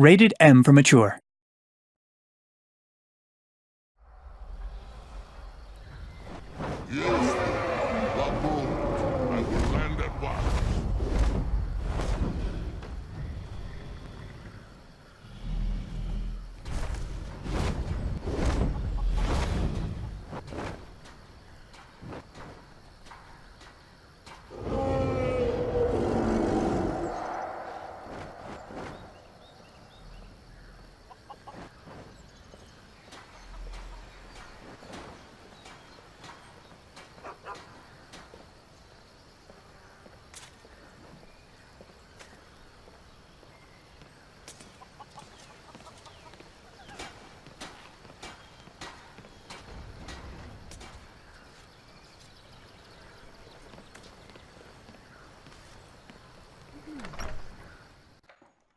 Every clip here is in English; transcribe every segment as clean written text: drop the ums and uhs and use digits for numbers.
Rated M for mature. Yes, Laboon. I will land at once.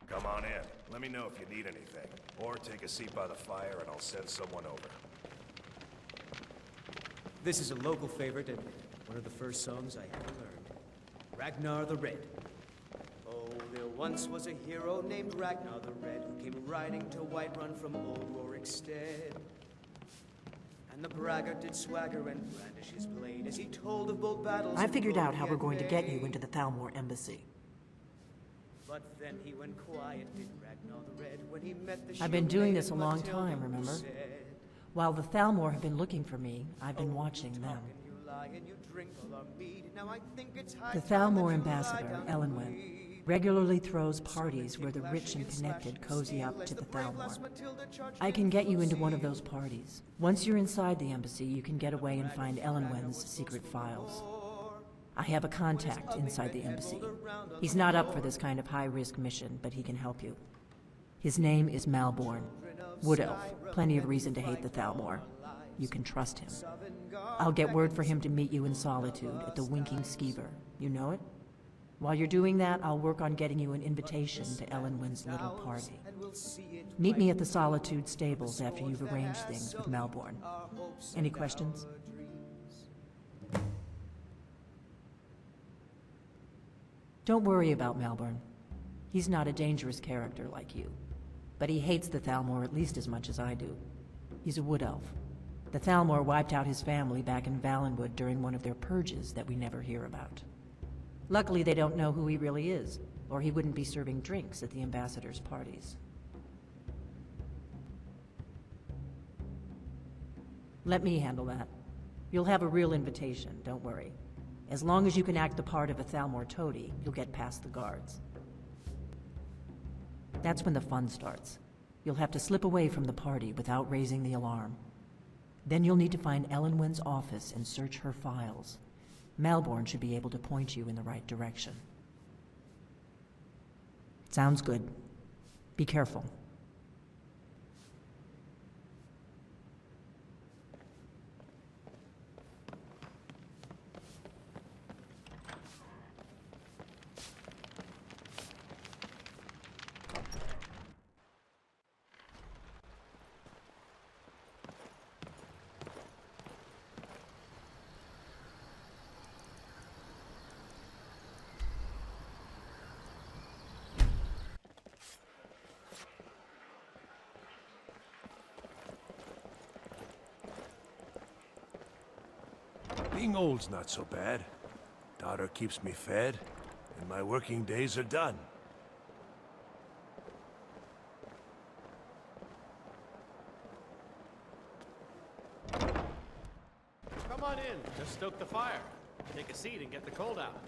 Come on in. Let me know if you need anything. Or take a seat by the fire and I'll send someone over. This is a local favorite and one of the first songs I ever learned. Ragnar the Red. Oh, there once was a hero named Ragnar the Red who came riding to Whiterun from old Rorikstead. And the braggart did swagger and brandish his blade as he told of bold battles. I figured out how we're going to get you into the Thalmor embassy. But then he went quiet, did Ragnar the Red, when he met the I've been doing this a Matilda long time, who remember? said, While the Thalmor have been looking for me, I've been watching them. "Talk and you lie and you drink all our mead. Now I think it's high The time that Thalmor you ambassador, lie down Elenwen, weed." regularly throws parties where the rich and connected cozy up to the Thalmor. I can get you into one of those parties. Once you're inside the embassy, you can get away and find Elenwen's secret files. I have a contact inside the embassy. He's not up for this kind of high-risk mission, but he can help you. His name is Malborn. Wood Elf. Plenty of reason to hate the Thalmor. You can trust him. I'll get word for him to meet you in Solitude at the Winking Skeever. You know it? While you're doing that, I'll work on getting you an invitation to Elenwen's little party. Meet me at the Solitude stables after you've arranged things with Malborn. Any questions? Don't worry about Malborn. He's not a dangerous character like you. But he hates the Thalmor at least as much as I do. He's a wood elf. The Thalmor wiped out his family back in Valenwood during one of their purges that we never hear about. Luckily, they don't know who he really is, or he wouldn't be serving drinks at the ambassador's parties. Let me handle that. You'll have a real invitation, don't worry. As long as you can act the part of a Thalmor toady, you'll get past the guards. That's when the fun starts. You'll have to slip away from the party without raising the alarm. Then you'll need to find Elenwen's office and search her files. Malborn should be able to point you in the right direction. Sounds good. Be careful. Being old's not so bad. Daughter keeps me fed, and my working days are done. Come on in. Just stoke the fire. Take a seat and get the cold out.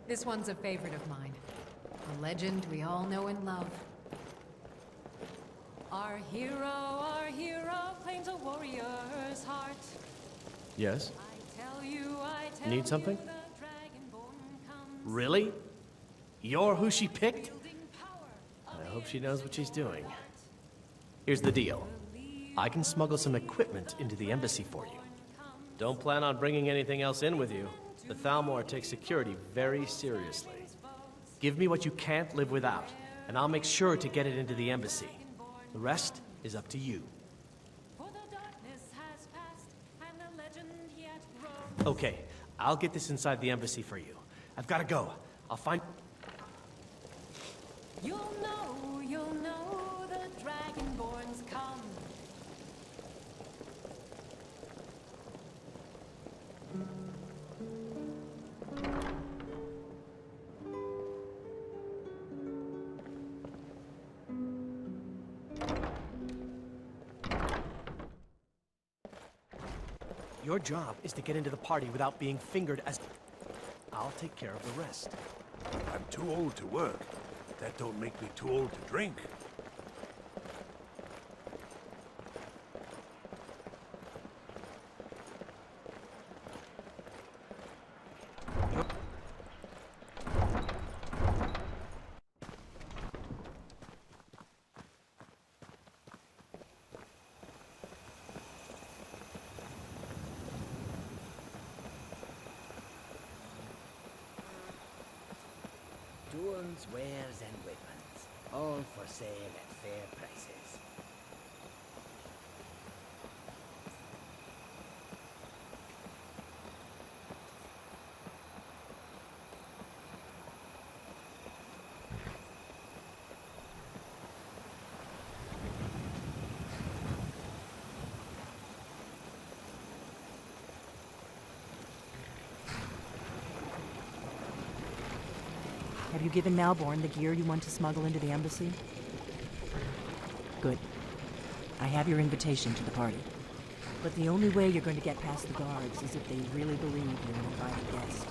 This one's a favorite of mine. A legend we all know and love. Our hero claims a warrior's heart. Yes? I tell Need something? you, the Dragonborn comes Really? You're who she picked? wielding power. I hope she knows what she's doing. Here's the deal. I can smuggle some equipment into the embassy for you. Don't plan on bringing anything else in with you. The Thalmor takes security very seriously. Give me what you can't live without, and I'll make sure to get it into the embassy. The rest is up to you. For the darkness has passed, and the legend yet grows. Okay, I'll get this inside the embassy for you. I've got to go. I'll find... You'll know the Dragonborn's come. Your job is to get into the party without being fingered as... I'll take care of the rest. I'm too old to work. But that don't make me too old to drink. Tools, wares, and weapons, all for sale at fair prices. Have you given Malborn the gear you want to smuggle into the embassy? Good. I have your invitation to the party. But the only way you're going to get past the guards is if they really believe you're an invited guest.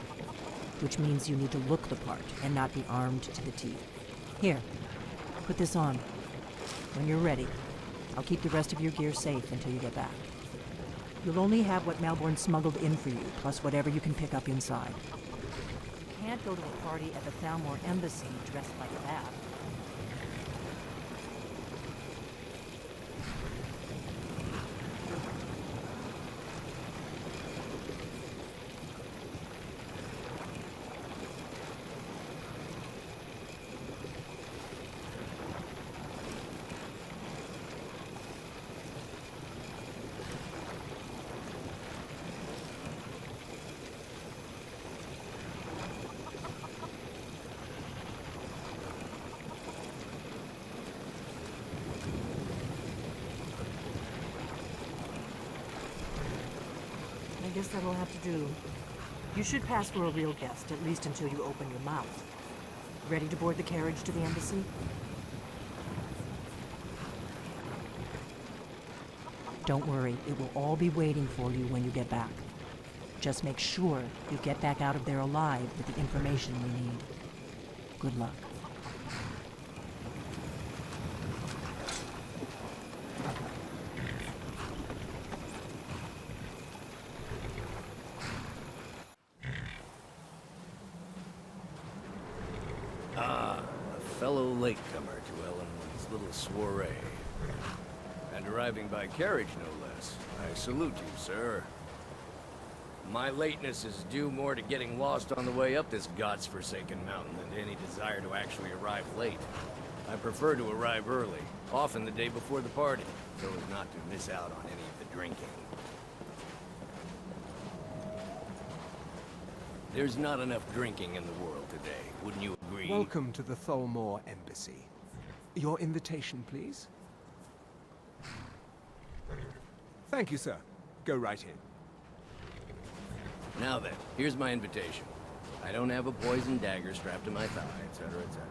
Which means you need to look the part and not be armed to the teeth. Here, put this on. When you're ready, I'll keep the rest of your gear safe until you get back. You'll only have what Malborn smuggled in for you, plus whatever you can pick up inside. You can't go to a party at the Thalmor Embassy dressed like that. I guess that'll have to do. You should pass for a real guest, at least until you open your mouth. Ready to board the carriage to the embassy? Don't worry, it will all be waiting for you when you get back. Just make sure you get back out of there alive with the information we need. Good luck. Fellow latecomer to Ellenwood's little soiree. And arriving by carriage, no less. I salute you, sir. My lateness is due more to getting lost on the way up this god's-forsaken mountain than to any desire to actually arrive late. I prefer to arrive early, often the day before the party, so as not to miss out on any of the drinking. There's not enough drinking in the world today, wouldn't you agree? Welcome to the Thalmor Embassy. Your invitation, please. Thank you, sir. Go right in. Now then, here's my invitation. I don't have a poison dagger strapped to my thigh, etc., etc.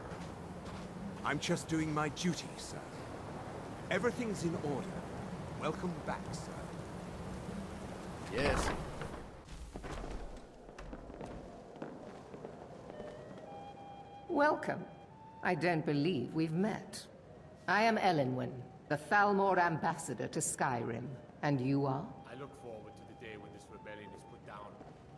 I'm just doing my duty, sir. Everything's in order. Welcome back, sir. Yes. Welcome. I don't believe we've met. I am Elenwen, the Thalmor ambassador to Skyrim. And you are? I look forward to the day when this rebellion is put down,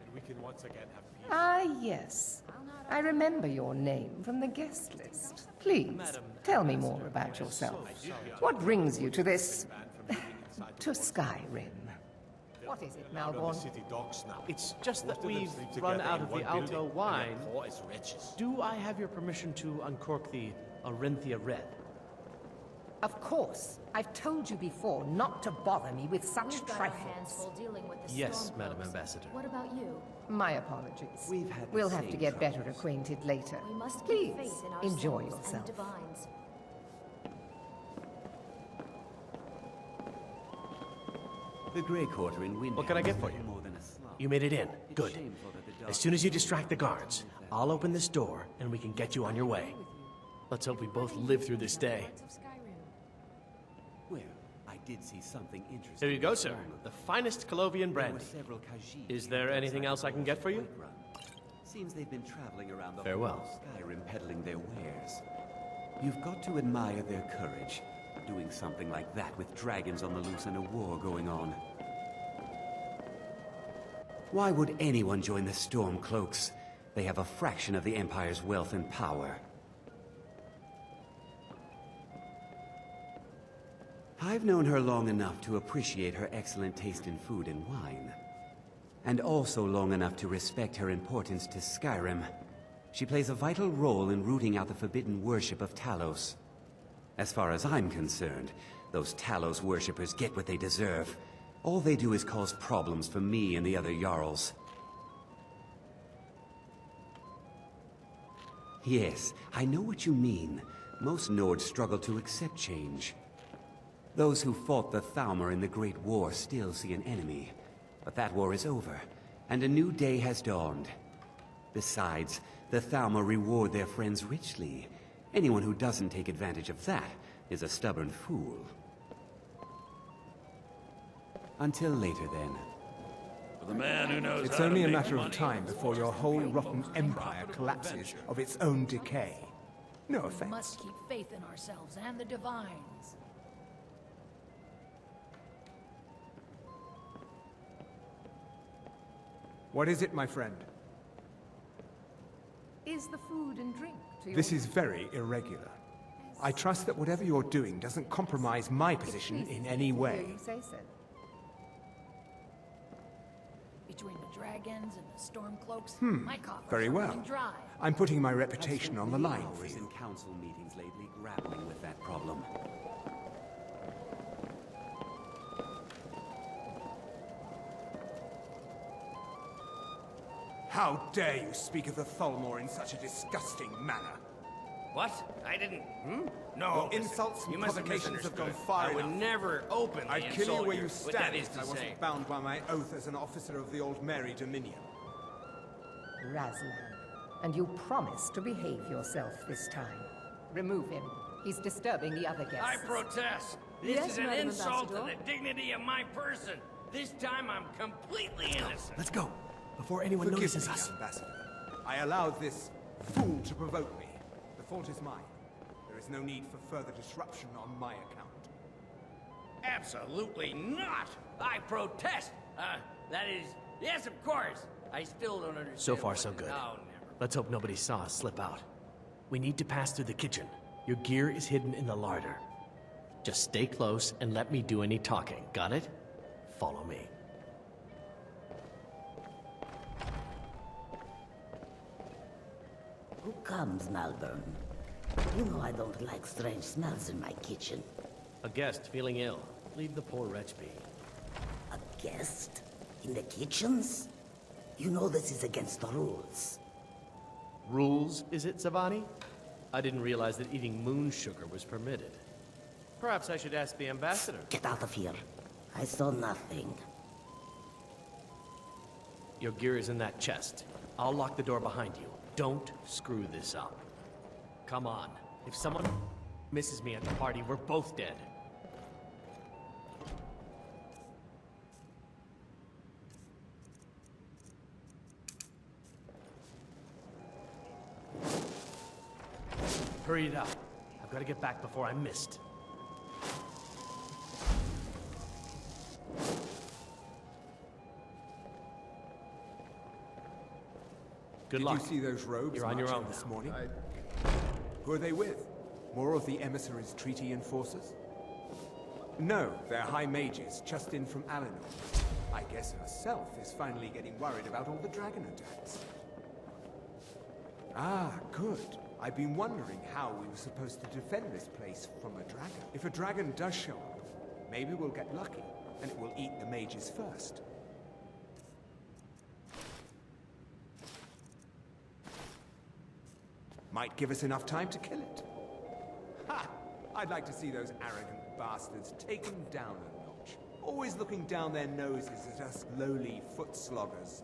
and we can once again have peace. Ah, yes. I remember your name from the guest list. Please, tell me more about yourself. What brings you to this... to Skyrim? What is it, Malborn? It's just that we've run out of the Alto wine. Do I have your permission to uncork the Arinthia Red? Of course. I've told you before not to bother me with such We've got our hands trifles. full dealing with the Yes, storm Madam cloaks. Ambassador. What about you? My apologies. We've had the We'll have to same get better troubles. acquainted later. We must keep Please, faith in enjoy ourselves and yourself. divines. The Grey Quarter in Windham What can I get for is you? more than a slum. You made it in. It's Good. shameful that the dark As soon as you distract the guards, I'll open this door and we can get you on your way. Let's hope we both live through this day. Well, I did see something interesting. Here you go, sir. The finest Colovian There were brandy. several Khajiit Is there outside anything the else I can get for you? White Run. Seems they've been traveling around the Farewell. whole of Skyrim peddling their wares. You've got to admire their courage, doing something like that with dragons on the loose and a war going on. Why would anyone join the Stormcloaks? They have a fraction of the Empire's wealth and power. I've known her long enough to appreciate her excellent taste in food and wine. And also long enough to respect her importance to Skyrim. She plays a vital role in rooting out the forbidden worship of Talos. As far as I'm concerned, those Talos worshippers get what they deserve. All they do is cause problems for me and the other Jarls. Yes, I know what you mean. Most Nords struggle to accept change. Those who fought the Thalmor in the Great War still see an enemy. But that war is over, and a new day has dawned. Besides, the Thalmor reward their friends richly. Anyone who doesn't take advantage of that is a stubborn fool. Until later, then. For the man who knows It's how only to a make matter of money. time before your whole rotten empire collapses of its own decay. No We offense. must keep faith in ourselves and the divines. What is it, my friend? Is the food and drink to your... This is very irregular. I trust that whatever you're doing doesn't compromise my position in any Hear way. you say so. Between the dragons and the stormcloaks, my coffers Very are well. running dry. I'm putting my reputation on the line for Hours you. in council meetings lately grappling with that problem. How dare you speak of the Thalmor in such a disgusting manner? What? I didn't. No. Your insults and you must have provocations have gone misunderstood. far I would enough. never openly I'd kill you insult where you What that stand is if to I say. wasn't bound by my oath as an officer of the Old Mary Dominion. Razlan. And you promise to behave yourself this time. Remove him. He's disturbing the other guests. I protest. This Yes, is an Madam insult to Ambassador. the dignity of my person. This time I'm completely innocent. Let's go, before anyone Forgive notices me, us. Ambassador. I allowed this fool to provoke me. The fault is mine. There is no need for further disruption on my account. Absolutely not. I protest. That is, yes, of course. I still don't understand. So far, what- so good. Oh, never. Let's hope nobody saw us slip out. We need to pass through the kitchen. Your gear is hidden in the larder. Just stay close and let me do any talking. Got it? Follow me. Who comes, Malvern? You know I don't like strange smells in my kitchen. A guest feeling ill. Leave the poor wretch be. A guest? In the kitchens? You know this is against the rules. Rules, is it, Savani? I didn't realize that eating moon sugar was permitted. Perhaps I should ask the ambassador. Get out of here. I saw nothing. Your gear is in that chest. I'll lock the door behind you. Don't screw this up. Come on. If someone misses me at the party, we're both dead. Hurry it up. I've got to get back before I'm missed. Good luck. Did you see those rogues You're on your marching own this now. morning? Who are they with? More of the emissaries' treaty enforcers? No, they're high mages, just in from Alinor. I guess herself is finally getting worried about all the dragon attacks. Ah, good. I've been wondering how we were supposed to defend this place from a dragon. If a dragon does show up, maybe we'll get lucky, and it will eat the mages first. Might give us enough time to kill it. Ha! I'd like to see those arrogant bastards taken down a notch. Always looking down their noses at us lowly foot sloggers.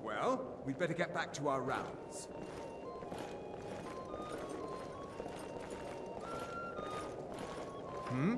Well, we'd better get back to our rounds. Hmm?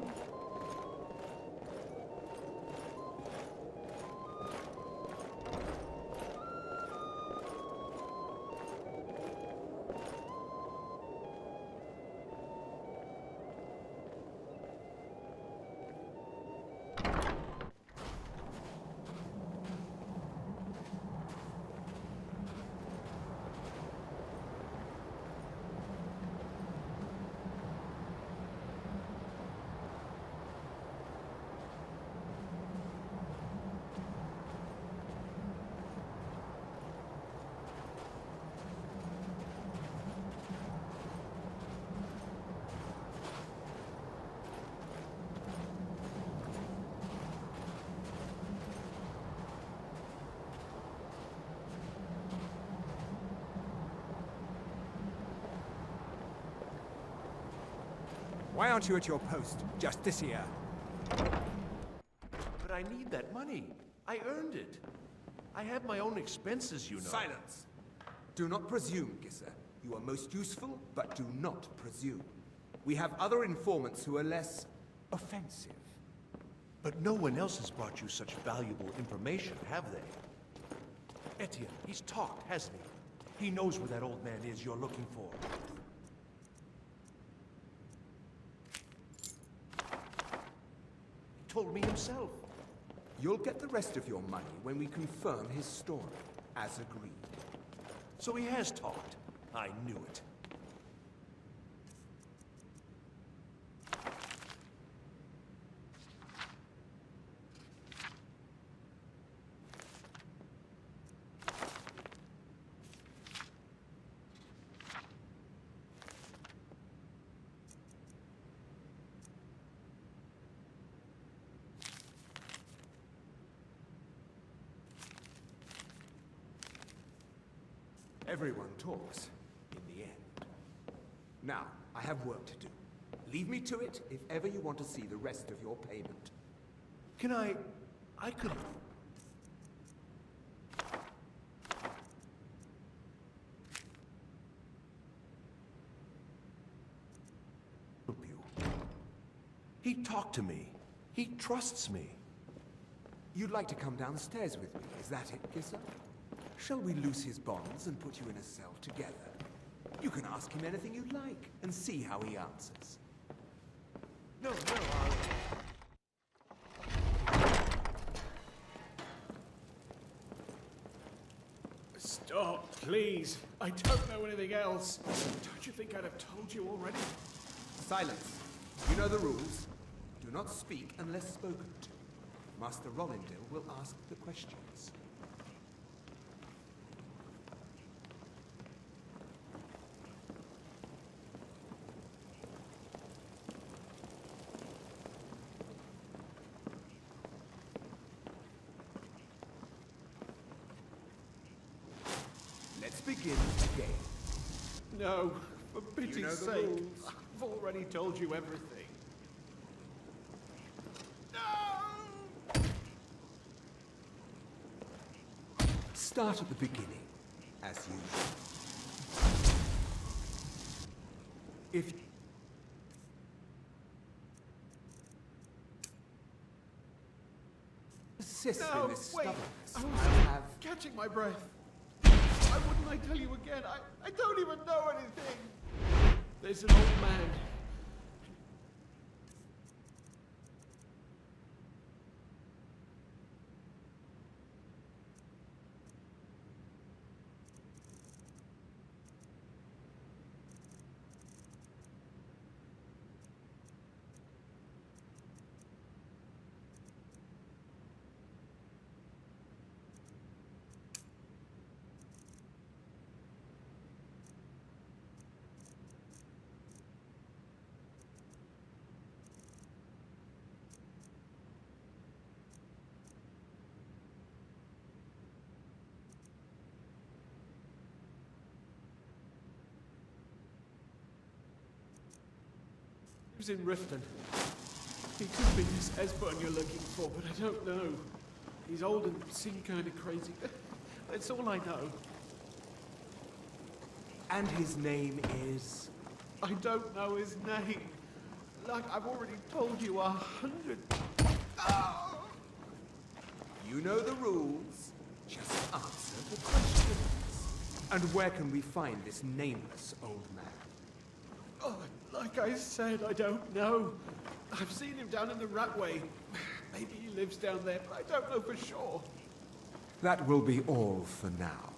Why aren't you at your post, Justice here? But I need that money. I earned it. I have my own expenses, you know. Silence! Do not presume, Gisser. You are most useful, but do not presume. We have other informants who are less offensive. But no one else has brought you such valuable information, have they? Etienne, he's talked, hasn't he? He knows where that old man is you're looking for. He told me himself. You'll get the rest of your money when we confirm his story, as agreed. So he has talked. I knew it. Everyone talks, in the end. Now, I have work to do. Leave me to it if ever you want to see the rest of your payment. Can I could... help you. He talked to me. He trusts me. You'd like to come downstairs with me, is that it, Gisser? Shall we loose his bonds and put you in a cell together? You can ask him anything you like and see how he answers. No, Stop, please. I don't know anything else. Don't you think I'd have told you already? Silence. You know the rules. Do not speak unless spoken to. Master Rollindale will ask the questions. Let's begin the game. No, for pity's You know the sake. rules. I've already told you everything. No! Start at the beginning, as usual. If persist in this wait. stubbornness, I I'll was have... catching my breath. Why wouldn't I tell you again? I don't even know anything. There's an old man. lives in Riften. He could be this Esbern you're looking for, but I don't know. He's old and seemed kind of crazy. That's all I know. And his name is? I don't know his name. Like I've already told you 100. Oh! You know the rules. Just answer the questions. And where can we find this nameless old man? Oh, like I said, I don't know. I've seen him down in the Ratway. Maybe he lives down there, but I don't know for sure. That will be all for now.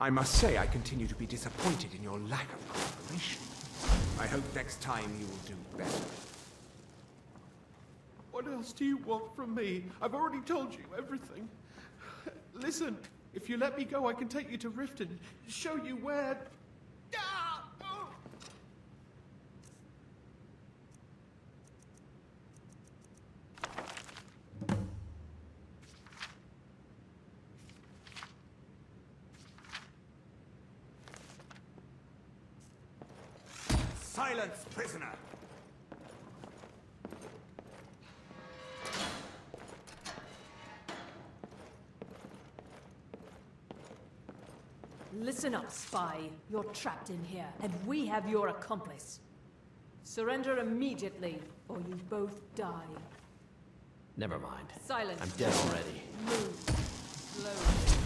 I must say I continue to be disappointed in your lack of cooperation. I hope next time you will do better. What else do you want from me? I've already told you everything. Listen, if you let me go, I can take you to Riften, show you where... Ah! Oh! Silence, prisoner! Listen up, spy. You're trapped in here, and we have your accomplice. Surrender immediately, or you both die. Never mind. Silence. I'm dead already. Move. Slowly.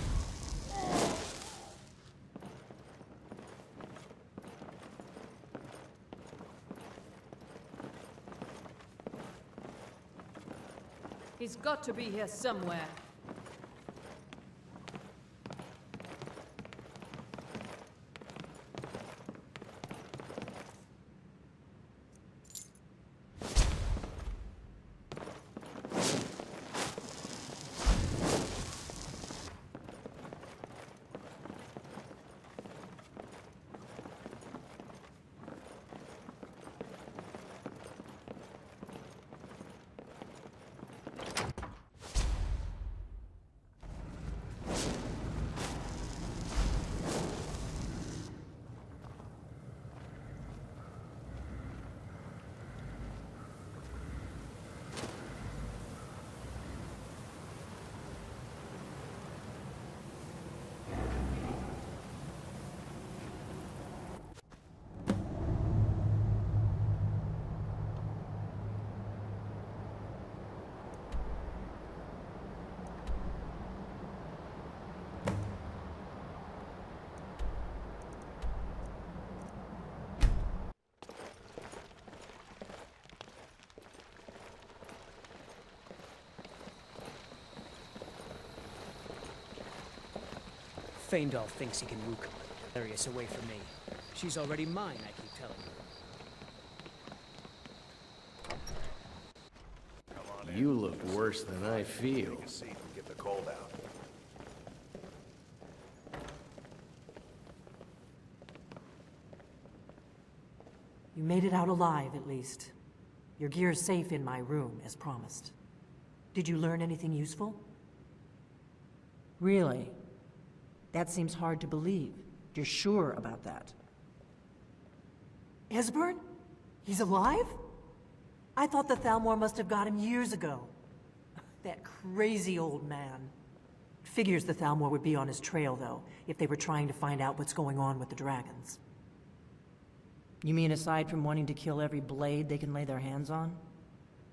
He's got to be here somewhere. Faendal thinks he can woo Darius away from me. She's already mine, I keep telling you. You look worse than I feel. Get the cold out. You made it out alive, at least. Your gear's safe in my room, as promised. Did you learn anything useful? Really? That seems hard to believe. You're sure about that? Esbern? He's alive? I thought the Thalmor must have got him years ago. That crazy old man. Figures the Thalmor would be on his trail, though, if they were trying to find out what's going on with the dragons. You mean aside from wanting to kill every blade they can lay their hands on?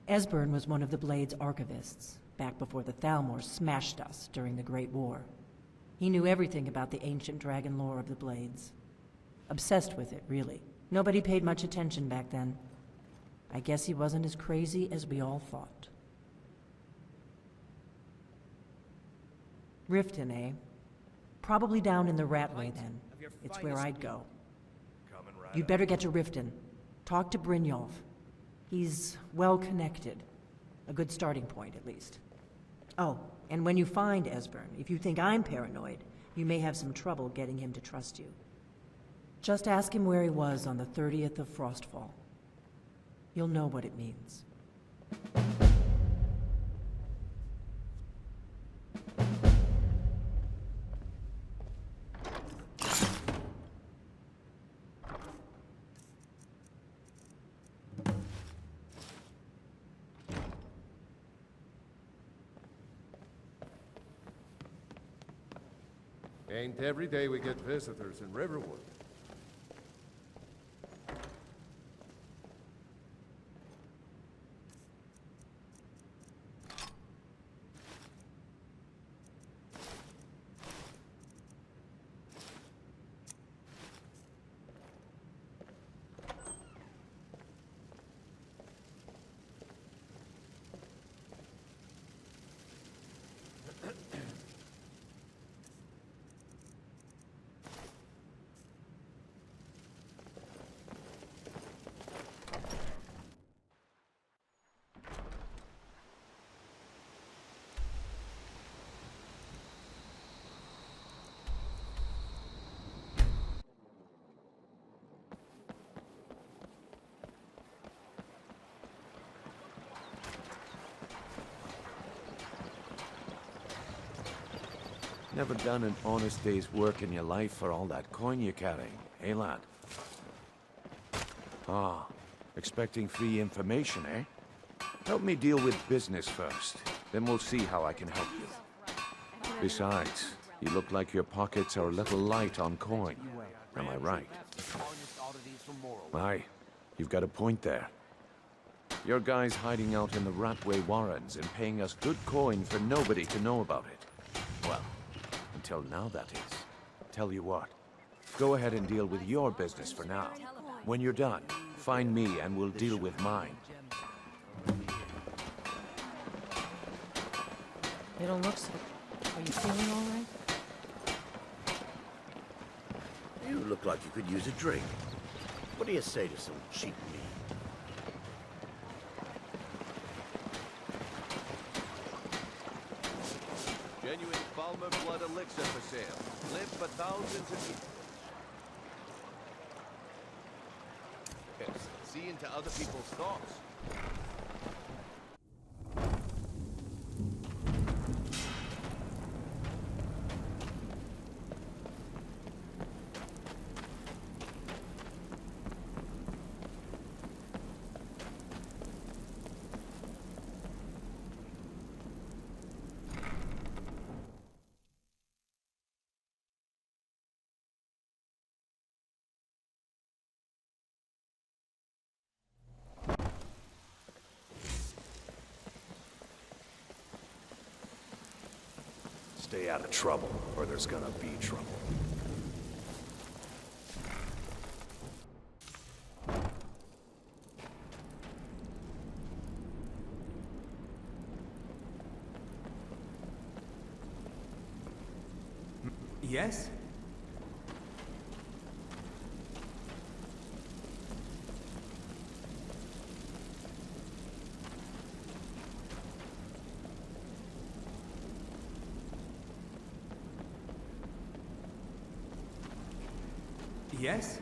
Esbern was one of the Blade's archivists, back before the Thalmor smashed us during the Great War. He knew everything about the ancient dragon lore of the Blades. Obsessed with it, really. Nobody paid much attention back then. I guess he wasn't as crazy as we all thought. Riften, eh? Probably down in the Ratway, then. It's where I'd go. You'd better get to Riften. Talk to Brynjolf. He's well-connected. A good starting point, at least. Oh, and when you find Esbern, if you think I'm paranoid, you may have some trouble getting him to trust you. Just ask him where he was on the 30th of Frostfall. You'll know what it means. Ain't every day we get visitors in Riverwood. Never done an honest day's work in your life for all that coin you're carrying, eh, lad? Ah, expecting free information, eh? Help me deal with business first, then we'll see how I can help you. Besides, you look like your pockets are a little light on coin. Am I right? Aye, you've got a point there. Your guy's hiding out in the Ratway Warrens and paying us good coin for nobody to know about it. Well, until now, that is. Tell you what, go ahead and deal with your business for now. When you're done, find me and we'll deal with mine. You don't look so... Are you feeling all right? You look like you could use a drink. What do you say to some cheap meat? Genuine Balmer blood elixir for sale. Live for thousands of years. Yes, see into other people's thoughts. Stay out of trouble, or there's gonna be trouble. Yes? Yes?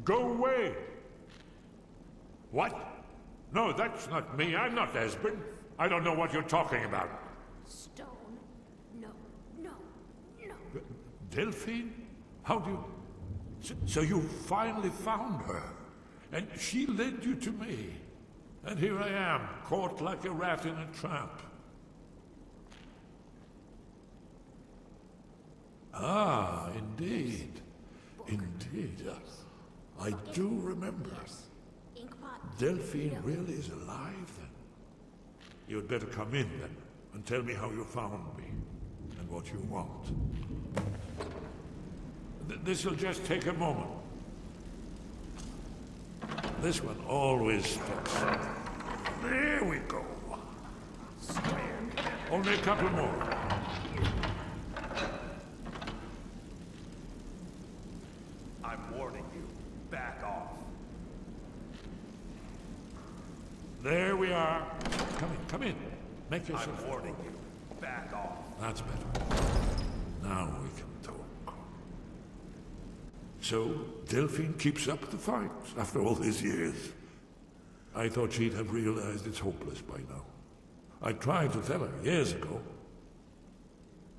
Go away! What? No, that's not me. I'm not Esben. I don't know what you're talking about. Stone. No, no, no. Delphine? How do you... So you finally found her, and she led you to me. And here I am, caught like a rat in a trap. Ah, indeed. Indeed. I do remember. Delphine really is alive, then? You'd better come in, then, and tell me how you found me, and what you want. This'll just take a moment. This one always sticks. There we go. Only a couple more. I'm warning you. Back off. There we are. Come in. Make yourself... I'm warning you. Back off. That's better. Now we can talk. So, Delphine keeps up the fight after all these years. I thought she'd have realized it's hopeless by now. I tried to tell her years ago.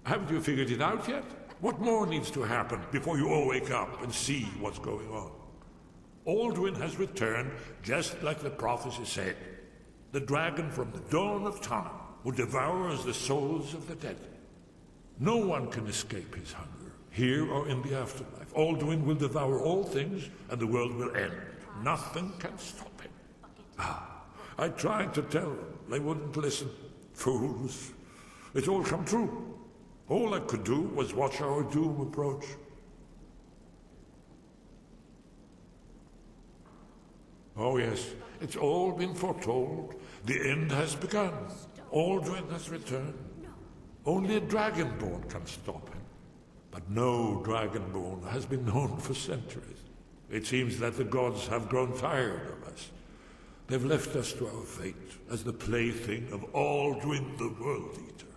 Haven't you figured it out yet? What more needs to happen before you all wake up and see what's going on? Alduin has returned just like the prophecy said. The dragon from the dawn of time who devours the souls of the dead. No one can escape his hunger, here or in the afterlife. Alduin will devour all things and the world will end. Nothing can stop him. I tried to tell them. They wouldn't listen. Fools. It's all come true. All I could do was watch our doom approach. Oh yes, it's all been foretold. The end has begun. Alduin has returned. Only a dragonborn can stop him. But no dragonborn has been known for centuries. It seems that the gods have grown tired of us. They've left us to our fate as the plaything of Alduin the World Eater.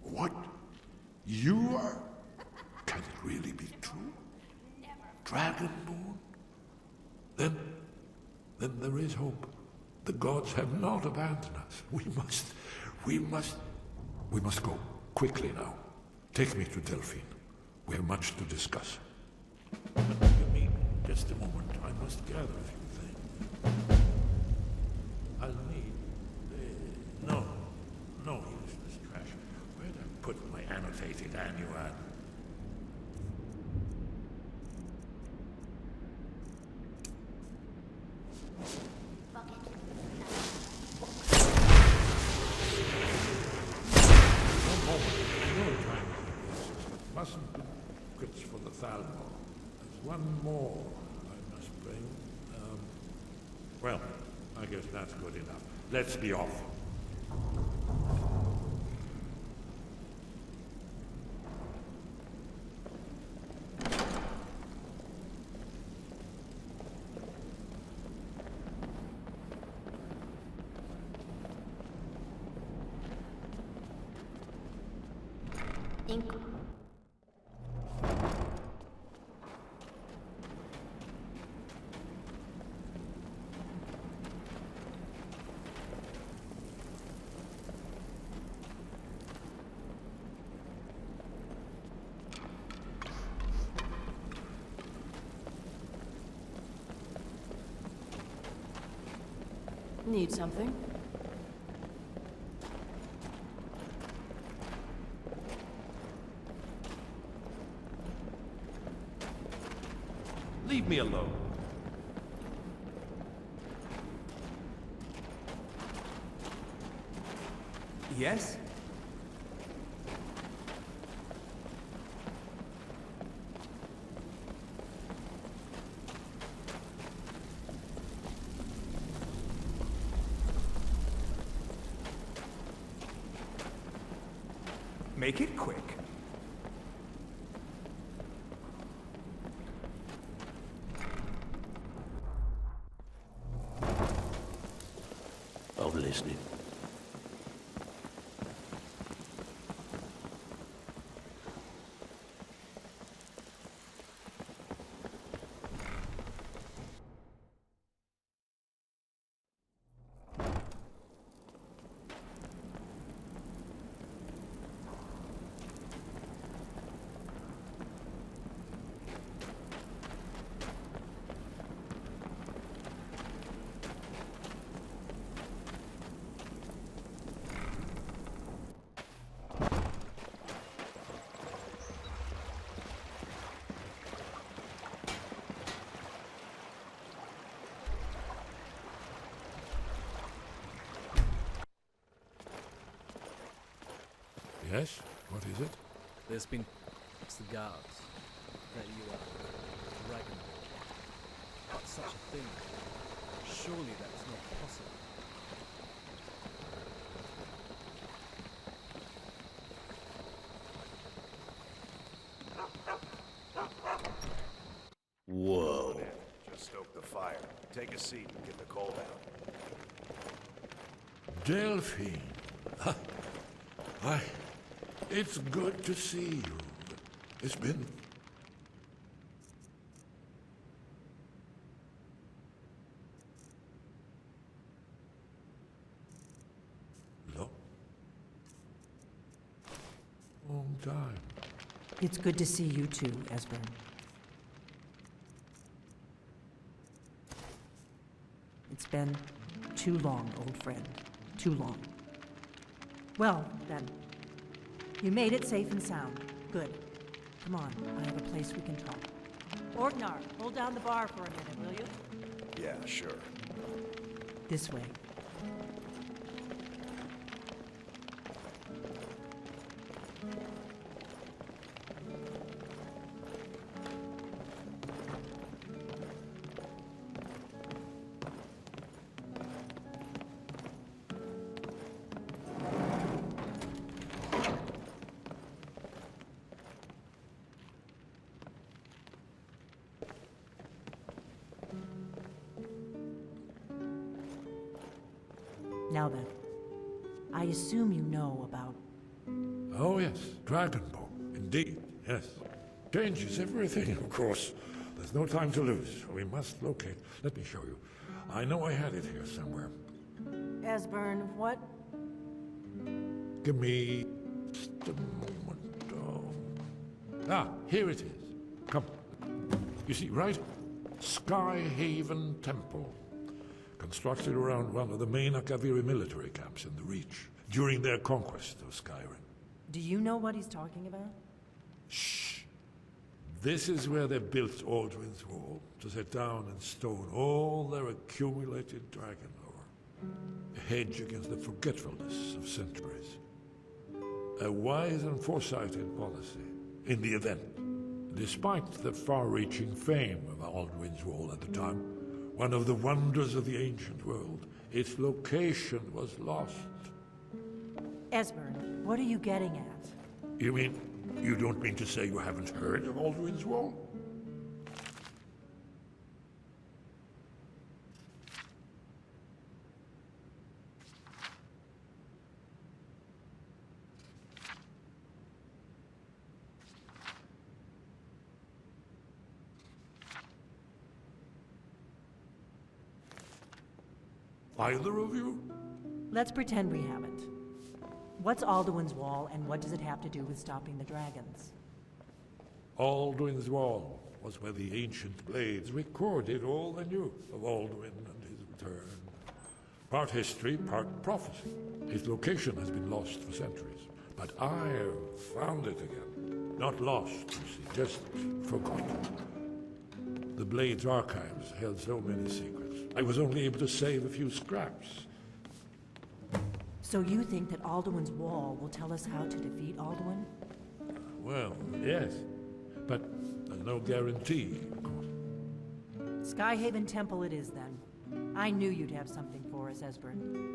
What? You are? Can it really be true? Dragonborn? Then there is hope. The gods have not abandoned us. We must go. Quickly now. Take me to Delphine. We have much to discuss. Give me just a moment. I must gather a few things. I'll need... no useless trash. Where'd I put my annotated annual? Mustn't be goods for the Thalmor. There's one more I must bring. Well, I guess that's good enough. Let's be off. Need something? Leave me alone. Yes? Make it quick. I'm listening. Yes? What is it? There's been... It's the guards. That you are dragonborn. But such a thing. Surely that's not possible. Whoa. Just stoke the fire. Take a seat and get the coal out. Delphine. Why, it's good to see you. It's been time. It's good to see you too, Esbern. It's been too long, old friend. Too long. Well, then. You made it safe and sound. Good. Come on, I have a place we can talk. Orgnar, hold down the bar for a minute, will you? Yeah, sure. This way. Now then, I assume you know about... Oh yes, Dragonborn, indeed, yes. Changes everything, of course. There's no time to lose. We must locate. Let me show you. I know I had it here somewhere. Esbern, what? Give me just a moment. Ah, here it is. Come. You see, right? Skyhaven Temple. Constructed around one of the main Akaviri military camps in the Reach during their conquest of Skyrim. Do you know what he's talking about? Shh! This is where they built Alduin's Wall, to set down in stone all their accumulated dragon lore. A hedge against the forgetfulness of centuries. A wise and foresighted policy, in the event. Despite the far-reaching fame of Alduin's Wall at the time, one of the wonders of the ancient world, its location was lost. Esbern, what are you getting at? You mean, you don't mean to say you haven't heard of Alduin's Wall? Either of you? Let's pretend we haven't. What's Alduin's Wall, and what does it have to do with stopping the dragons? Alduin's Wall was where the ancient blades recorded all they knew of Alduin and his return. Part history, part prophecy. His location has been lost for centuries, but I've found it again. Not lost, you see, just forgotten. The Blade's archives held so many secrets. I was only able to save a few scraps. So you think that Alduin's Wall will tell us how to defeat Alduin? Well, yes. But there's no guarantee, of course. Skyhaven Temple it is, then. I knew you'd have something for us, Esbern.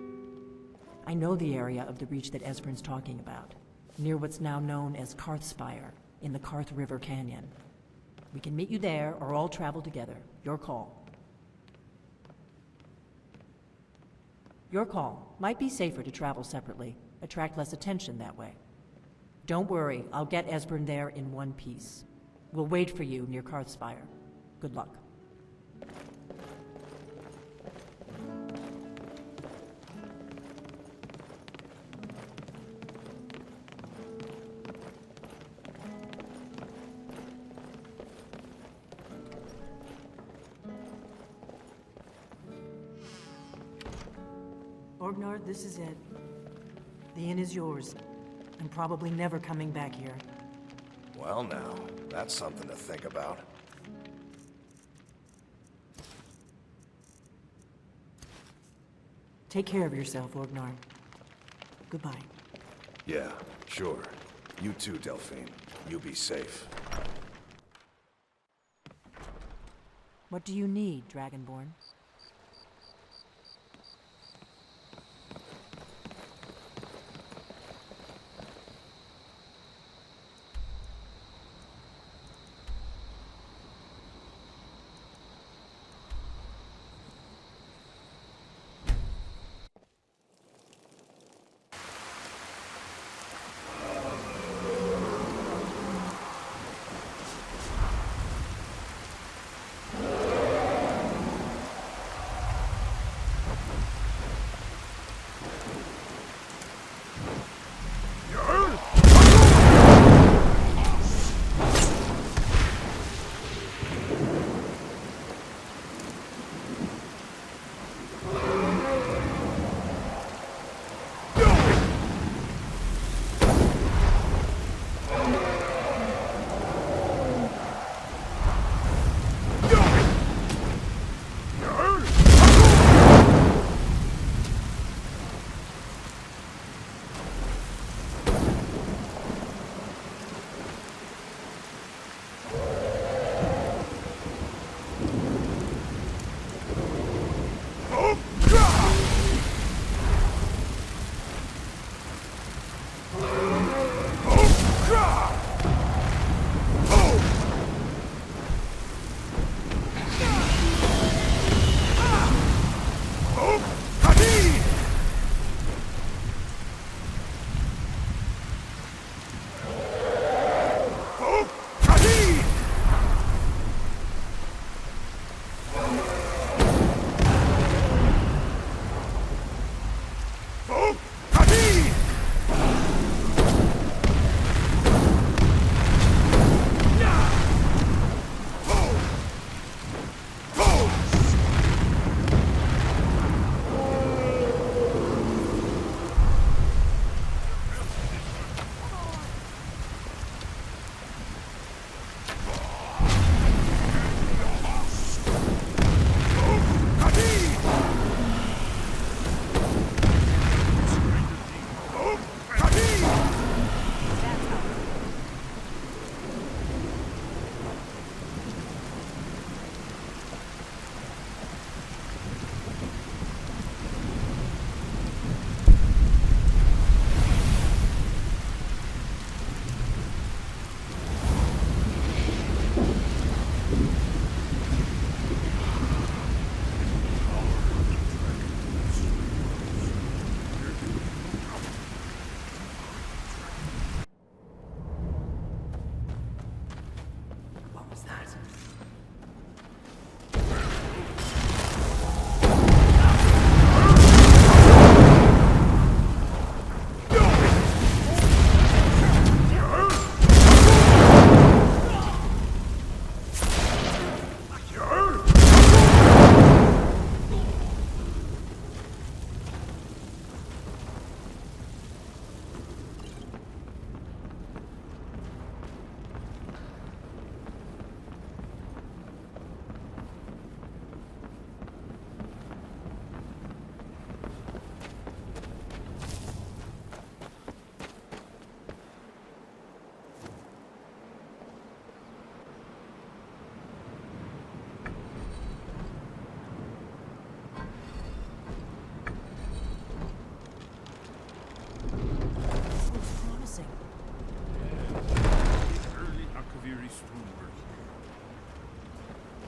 I know the area of the Reach that Esbern's talking about, near what's now known as Karthspire, in the Karth River Canyon. We can meet you there, or all travel together. Your call. Your call. Might be safer to travel separately. Attract less attention that way. Don't worry, I'll get Esbern there in one piece. We'll wait for you near Karthspire. Good luck. Orgnar, this is it. The inn is yours. I'm probably never coming back here. Well now, that's something to think about. Take care of yourself, Orgnar. Goodbye. Yeah, sure. You too, Delphine. You be safe. What do you need, Dragonborn?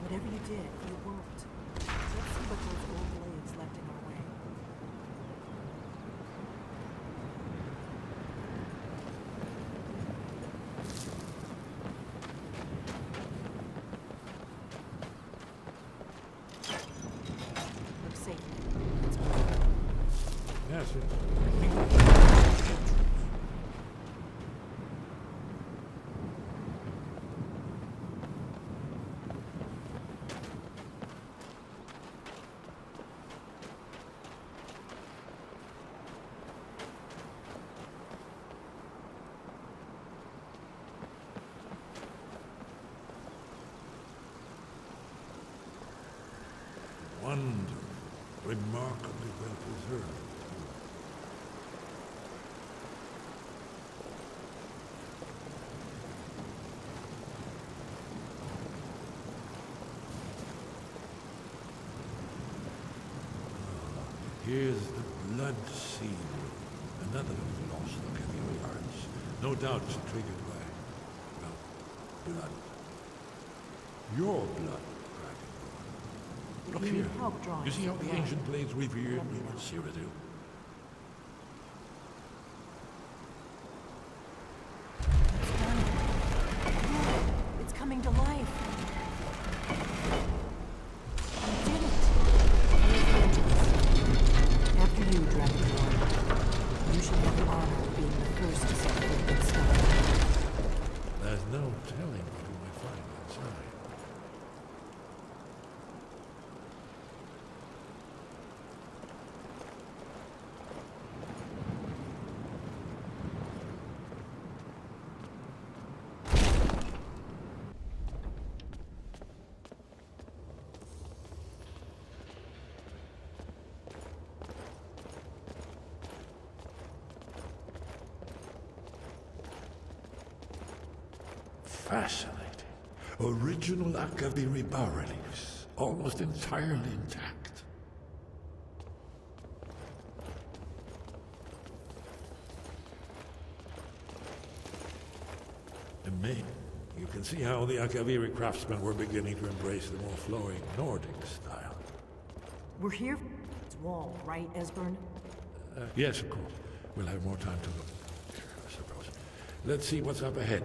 Whatever you did, it worked. Let's see what those old blades left in our way. Looks safe. Yes, wonder, remarkably well preserved. Here's the blood seal. Another lost look at your yards. No doubt it's triggered by, well, blood. Your blood, Dragonborn. Look You here. need help drawing You see how the blood. ancient blades revered me in Cyrodiil? It's coming to life. You did it. After you, Dragonborn. You should have the honor of being the first to set foot in Skyrim. There's no telling what we might find inside. Fascinating. Original Akaviri bas-reliefs, almost entirely intact. Amazing. You can see how the Akaviri craftsmen were beginning to embrace the more flowing Nordic style. We're here. It's wall, right, Esbern? Yes, of course. We'll have more time to look, I suppose. Let's see what's up ahead.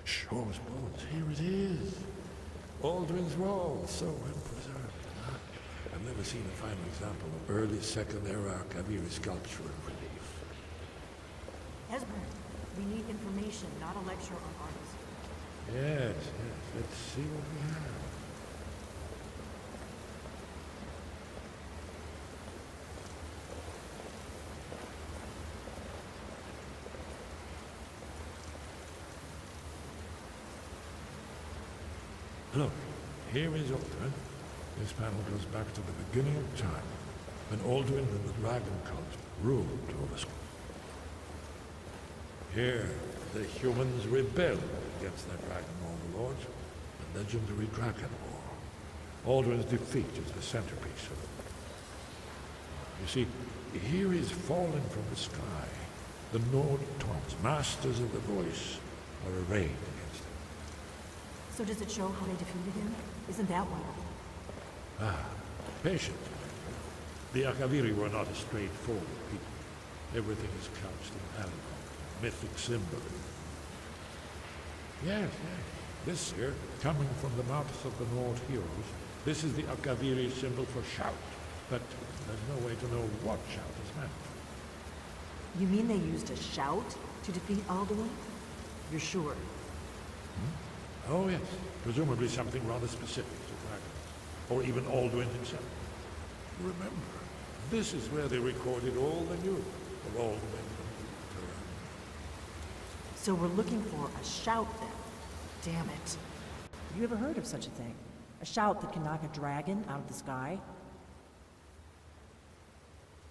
Shor's bones, here it is. Aldrin's Wall, so well preserved. I've never seen a finer example of early Second Era Akaviri sculpture and relief. Esbern, we need information, not a lecture on artists. Yes, let's see what we have. Look, here is Aldrin. This panel goes back to the beginning of time, when Aldrin and the Dragon Cult ruled over Skyrim. Here, the humans rebelled against their dragon overlords, the legendary Dragon War. Aldrin's defeat is the centerpiece of it. You see, here is fallen from the sky. The Nord Taunts, masters of the voice, are arrayed against him. So does it show how they defeated him? Isn't that wild? Ah, patient. The Akaviri were not a straightforward people. Everything is couched in allegory, mythic symbolism. Yes. This here, coming from the mouths of the Nord heroes, this is the Akaviri symbol for shout. But there's no way to know what shout is meant. You mean they used a shout to defeat Alduin? You're sure? Oh yes, presumably something rather specific to dragons. Or even Alduin himself. Remember, this is where they recorded all the news of Alduin and Uther. So we're looking for a shout then. Damn it. Have you ever heard of such a thing? A shout that can knock a dragon out of the sky?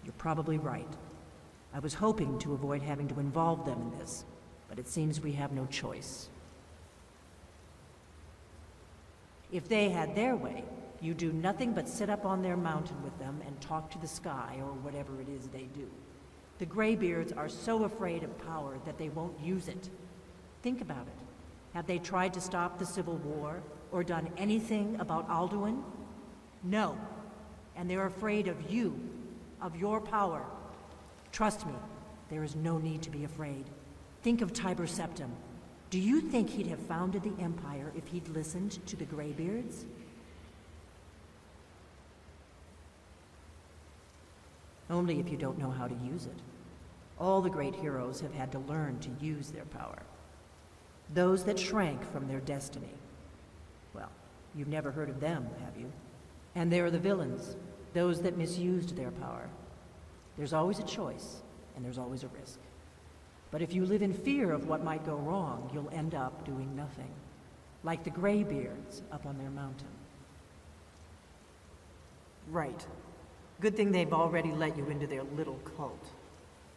You're probably right. I was hoping to avoid having to involve them in this, but it seems we have no choice. If they had their way, you do nothing but sit up on their mountain with them and talk to the sky or whatever it is they do. The Greybeards are so afraid of power that they won't use it. Think about it. Have they tried to stop the Civil War or done anything about Alduin? No. And they're afraid of you, of your power. Trust me, there is no need to be afraid. Think of Tiber Septim. Do you think he'd have founded the Empire if he'd listened to the Greybeards? Only if you don't know how to use it. All the great heroes have had to learn to use their power. Those that shrank from their destiny. Well, you've never heard of them, have you? And there are the villains, those that misused their power. There's always a choice, and there's always a risk. But if you live in fear of what might go wrong, you'll end up doing nothing. Like the Greybeards up on their mountain. Right. Good thing they've already let you into their little cult.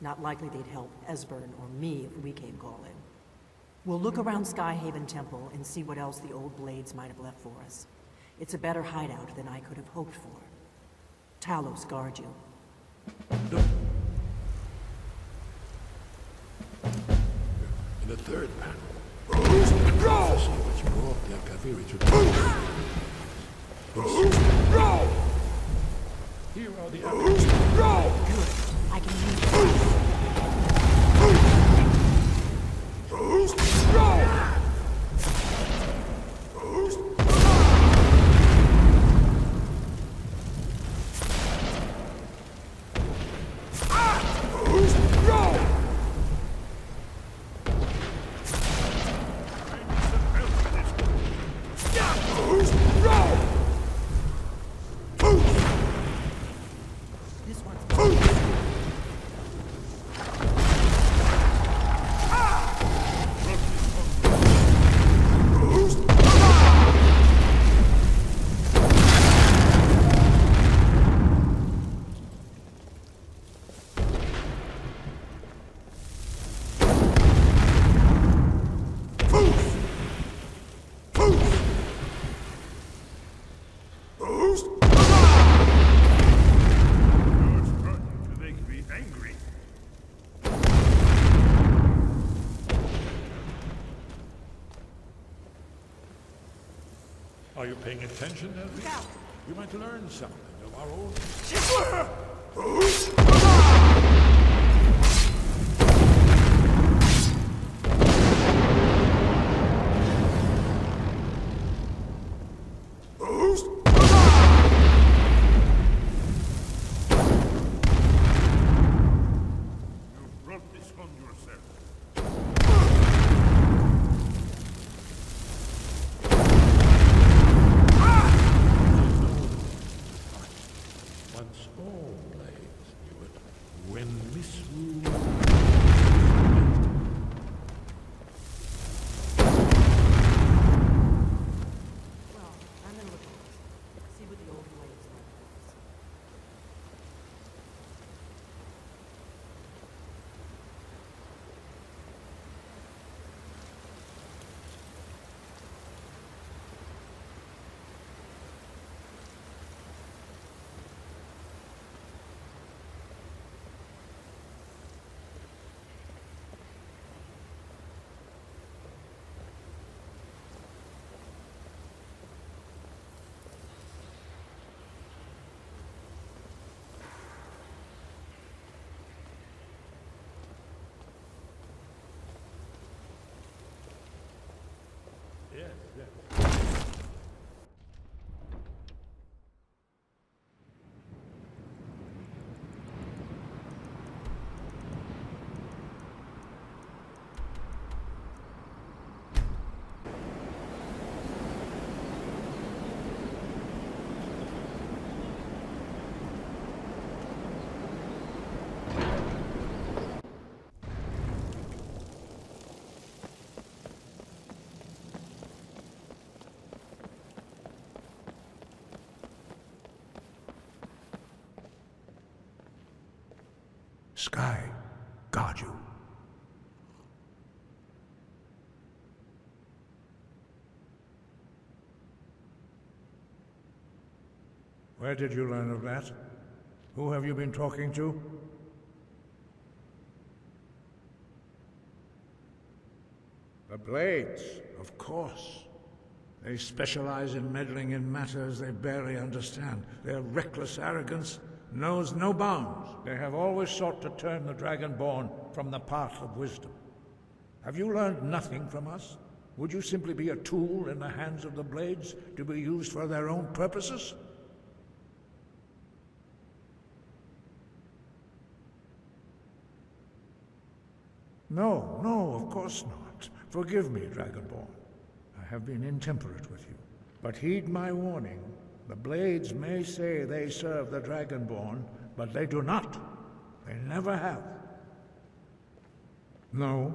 Not likely they'd help Esbern or me if we came calling. We'll look around Skyhaven Temple and see what else the old blades might have left for us. It's a better hideout than I could have hoped for. Talos guard you. In the third panel, prophecy which brought their cavalry to Here are the apples. Good. I can use it. Are you paying attention, Elfie? You might learn something of our own. You brought this on yourself. Once all blades knew it, when misrule. Well, I'm gonna look at this. See what the old blades are. Yes, yes. Sky, guard you. Where did you learn of that? Who have you been talking to? The Blades, of course. They specialize in meddling in matters they barely understand. Their reckless arrogance knows no bounds. They have always sought to turn the Dragonborn from the path of wisdom. Have you learned nothing from us? Would you simply be a tool in the hands of the Blades to be used for their own purposes? No, no, of course not. Forgive me, Dragonborn. I have been intemperate with you. But heed my warning. The Blades may say they serve the Dragonborn, but they do not. They never have. No,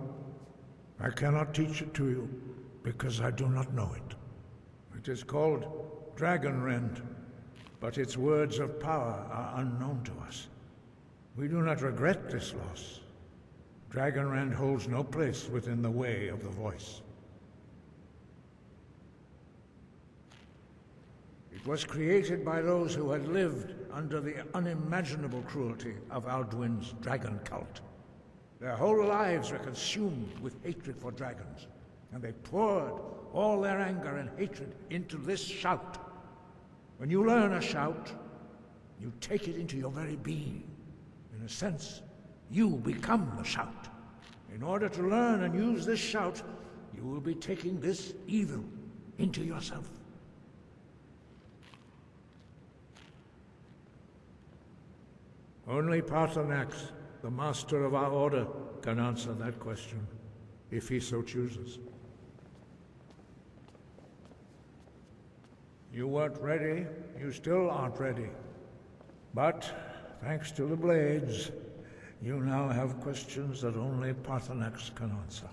I cannot teach it to you, because I do not know it. It is called Dragonrend, but its words of power are unknown to us. We do not regret this loss. Dragonrend holds no place within the way of the voice. It was created by those who had lived under the unimaginable cruelty of Alduin's dragon cult. Their whole lives were consumed with hatred for dragons, and they poured all their anger and hatred into this shout. When you learn a shout, you take it into your very being. In a sense, you become the shout. In order to learn and use this shout, you will be taking this evil into yourself. Only Paarthurnax, the master of our order, can answer that question, if he so chooses. You weren't ready, you still aren't ready. But, thanks to the Blades, you now have questions that only Paarthurnax can answer.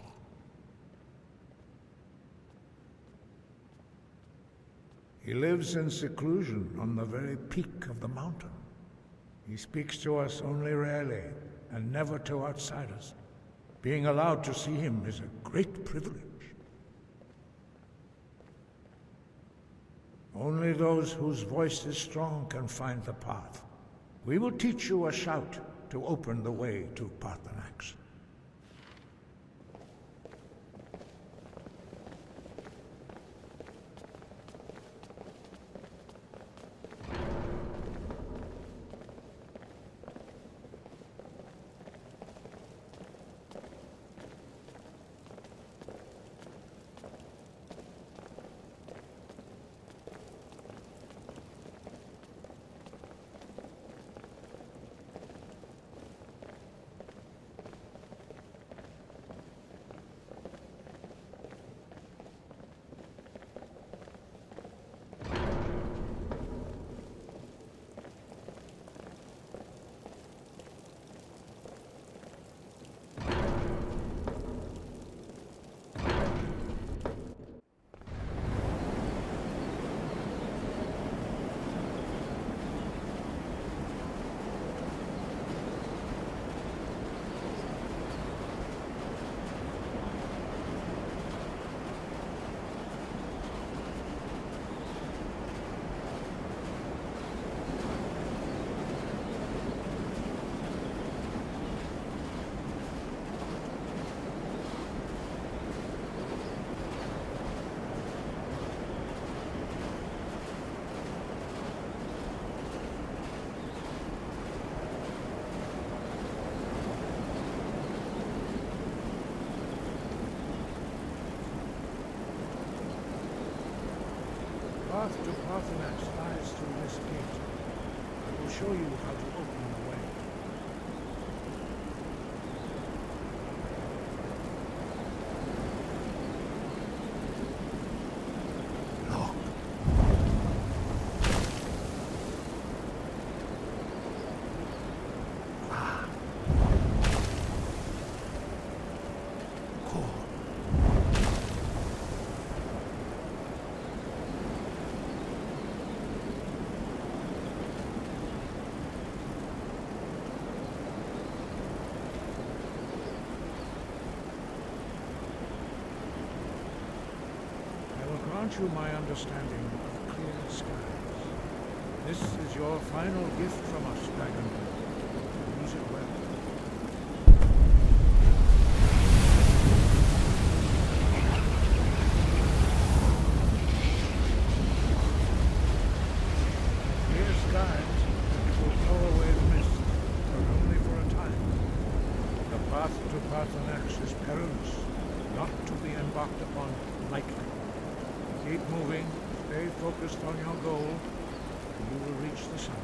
He lives in seclusion on the very peak of the mountain. He speaks to us only rarely, and never to outsiders. Being allowed to see him is a great privilege. Only those whose voice is strong can find the path. We will teach you a shout to open the way to Paarthurnax. The path to Paarthurnax lies through this gate. I will show you how to open the way. Grant you my understanding of clear skies. This is your final gift from us, Dragon. Use it well. Clear skies, and it will blow away the mist, but only for a time. The path to Parthenax is perilous, not to be embarked upon lightly. Keep moving, stay focused on your goal, and you will reach the summit.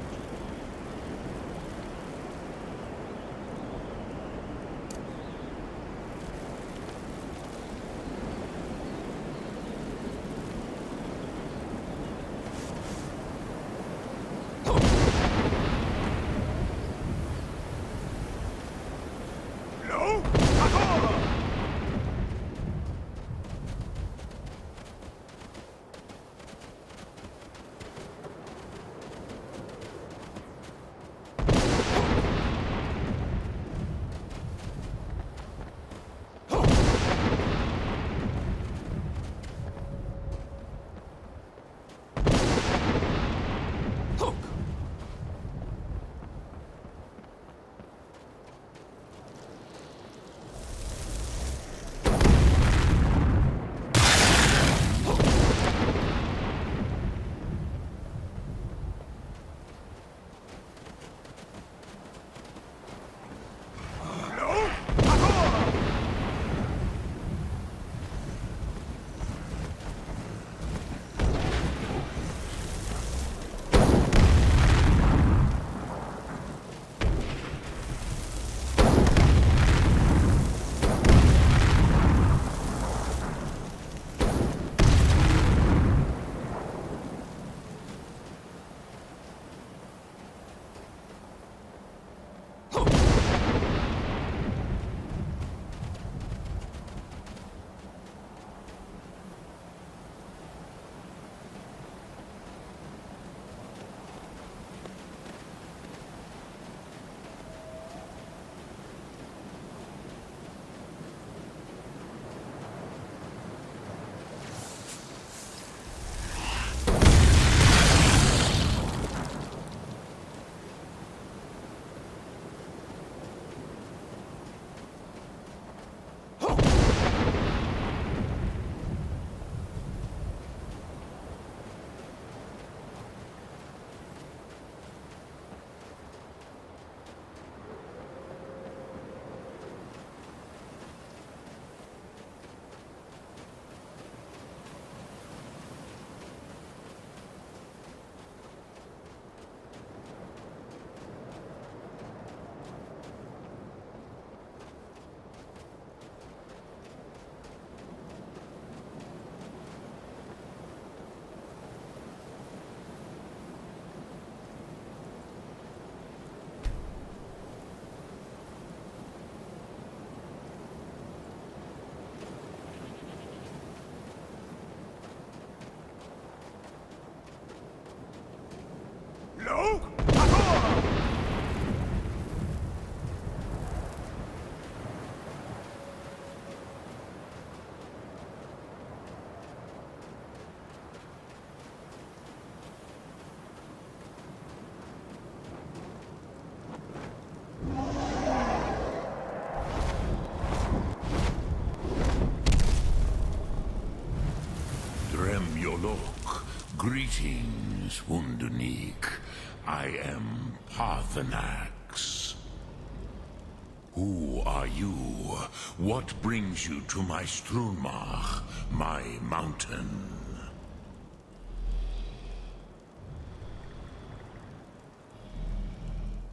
Greetings, Wunderneek. I am Parthenax. Who are you? What brings you to my Strunmach, my mountain?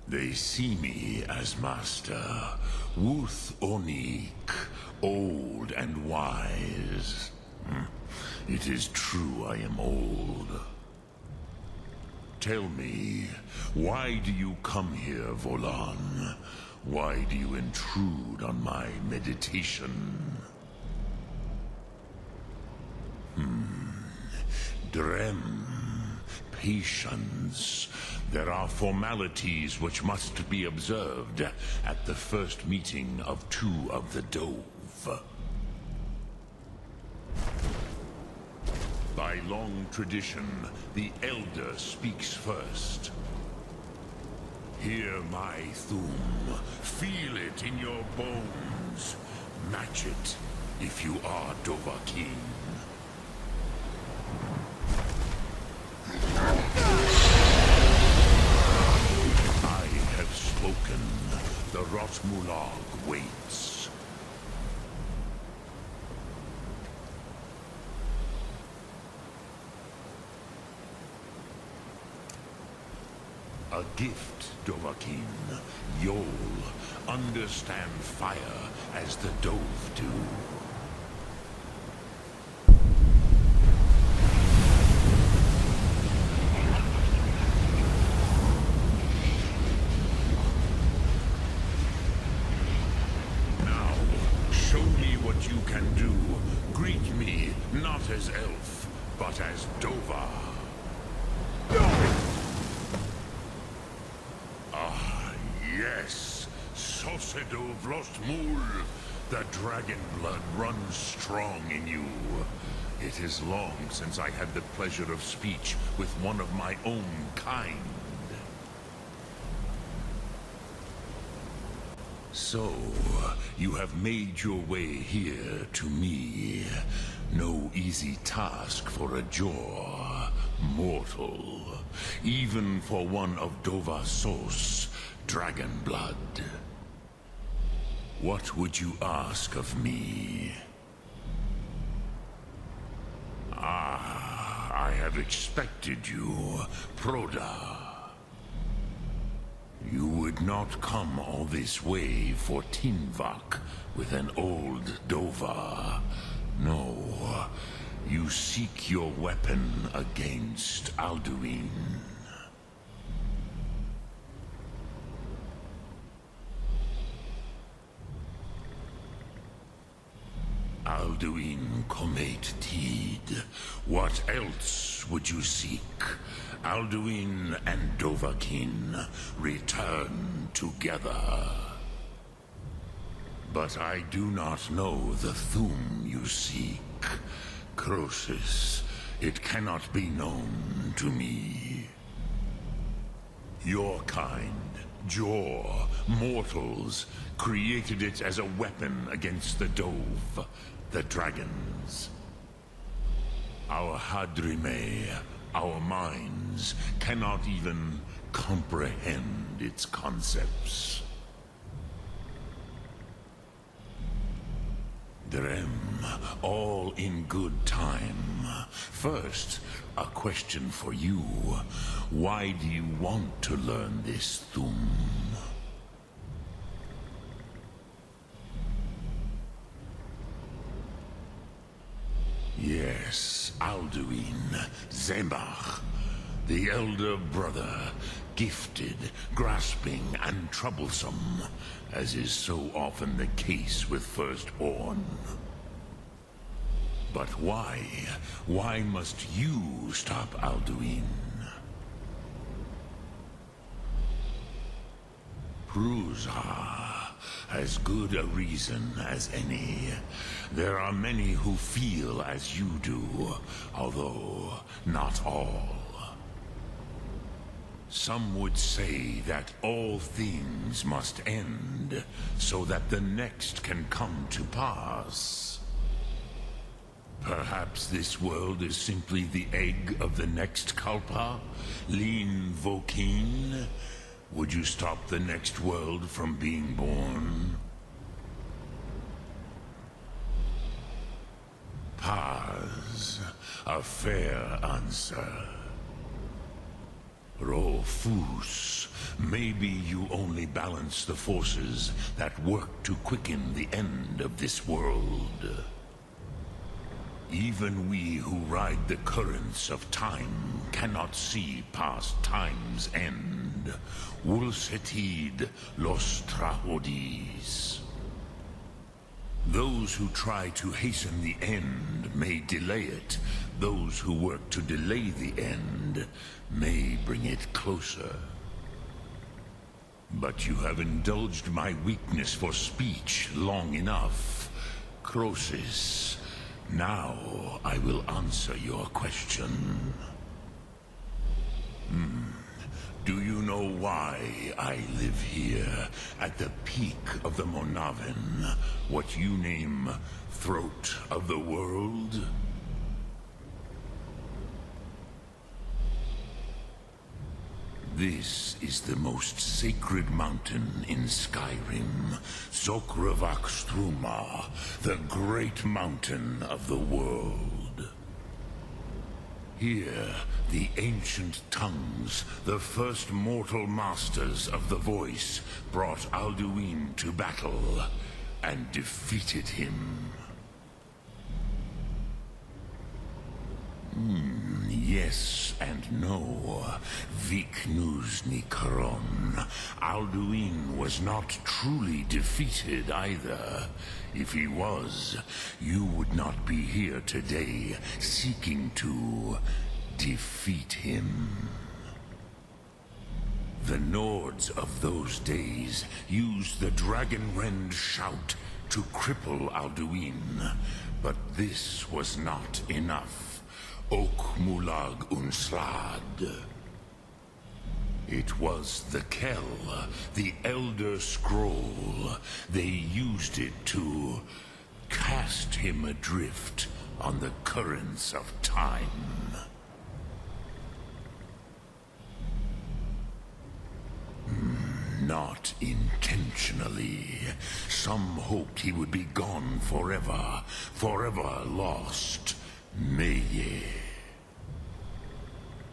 They see me as master, Wuth Onik, old and wise. It is true I am old. Tell me, why do you come here, Volan? Why do you intrude on my meditation? Drem, patience. There are formalities which must be observed at the first meeting of two of the Dove. By By long tradition, the Elder speaks first. Hear my Thum. Feel it in your bones. Match it if you are Dovahkiin. I have spoken. The Rotmulag waits. A gift, Dovahkiin. You'll understand fire as the Dove do. Now, show me what you can do. Greet me, not as elf, but as Dova. Yes, Sosedo Vlostmul. The dragon blood runs strong in you. It is long since I had the pleasure of speech with one of my own kind. So, you have made your way here to me. No easy task for a Jor, mortal. Even for one of Dova Sos, dragon blood. What would you ask of me? Ah, I have expected you, Proda. You would not come all this way for Tinvak with an old Dova. No, you seek your weapon against Alduin. Alduin Comate Teed. What else would you seek? Alduin and Dovahkiin return together. But I do not know the Thum you seek. Croesus, it cannot be known to me. Your kind, Jor, mortals, created it as a weapon against the Dove, the dragons. Our Hadrime, our minds, cannot even comprehend its concepts. Drem, all in good time. First, a question for you. Why do you want to learn this Thum? Yes, Alduin, Zemach, the elder brother, gifted, grasping, and troublesome, as is so often the case with Firstborn. But why? Why must you stop Alduin? Prusa. As good a reason as any. There are many who feel as you do, although not all. Some would say that all things must end, so that the next can come to pass. Perhaps this world is simply the egg of the next Kalpa, Lin Vokin. Would you stop the next world from being born? Paz, a fair answer. Rofus, maybe you only balance the forces that work to quicken the end of this world. Even we who ride the currents of time cannot see past time's end. Wulsetid los trahodis. Those who try to hasten the end may delay it. Those who work to delay the end may bring it closer. But you have indulged my weakness for speech long enough. Croesus, Now I will answer your question. Do you know why I live here, at the peak of the Monavin, what you name Throat of the World? This is the most sacred mountain in Skyrim, Zokravak Struma, the great mountain of the world. Here, the ancient tongues, the first mortal masters of the voice, brought Alduin to battle and defeated him. Yes and no. Viknuzny Karon. Alduin was not truly defeated either. If he was, you would not be here today seeking to defeat him. The Nords of those days used the Dragonrend shout to cripple Alduin, but this was not enough. Ok Mulag Unslad. It was the Kell, the Elder Scroll. They used it to cast him adrift on the currents of time. Not intentionally. Some hoped he would be gone forever, forever lost. Meye.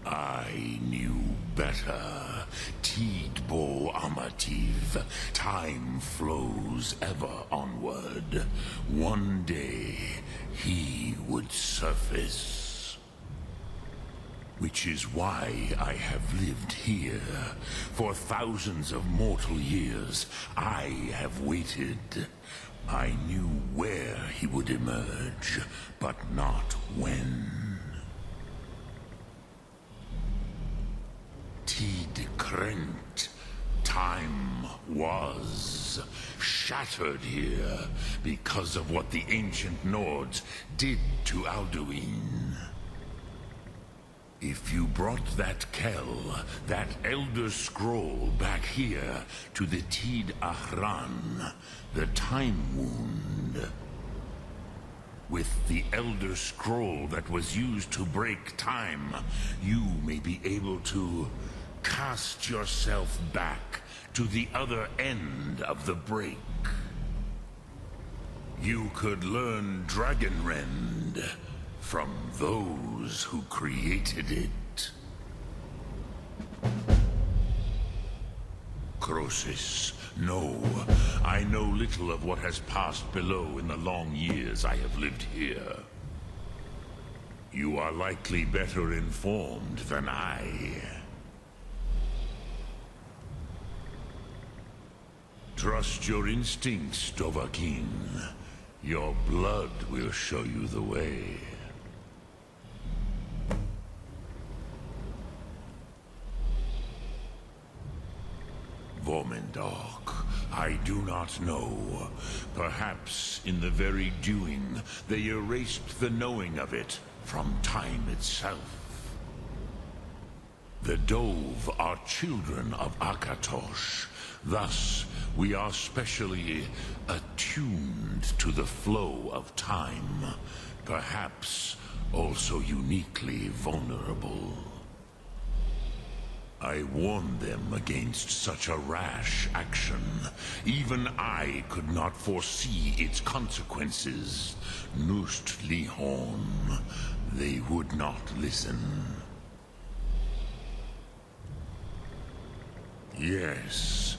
I knew better. Tidbo Amativ. Time flows ever onward. One day, he would surface. Which is why I have lived here. For thousands of mortal years, I have waited. I knew where he would emerge, but not when. Tid Krent. Time was shattered here because of what the ancient Nords did to Alduin. If you brought that Kell, that Elder Scroll back here to the Tid Ahran, the Time Wound, with the Elder Scroll that was used to break time, you may be able to cast yourself back to the other end of the break. You could learn Dragonrend from those who created it. Crosis, no. I know little of what has passed below in the long years I have lived here. You are likely better informed than I. Trust your instincts, Dovahkiin. Your blood will show you the way. Vormendok, I do not know. Perhaps in the very doing, they erased the knowing of it from time itself. The Dove are children of Akatosh. Thus, we are specially attuned to the flow of time. Perhaps also uniquely vulnerable. I warned them against such a rash action. Even I could not foresee its consequences. Nust Lihon. They would not listen. Yes,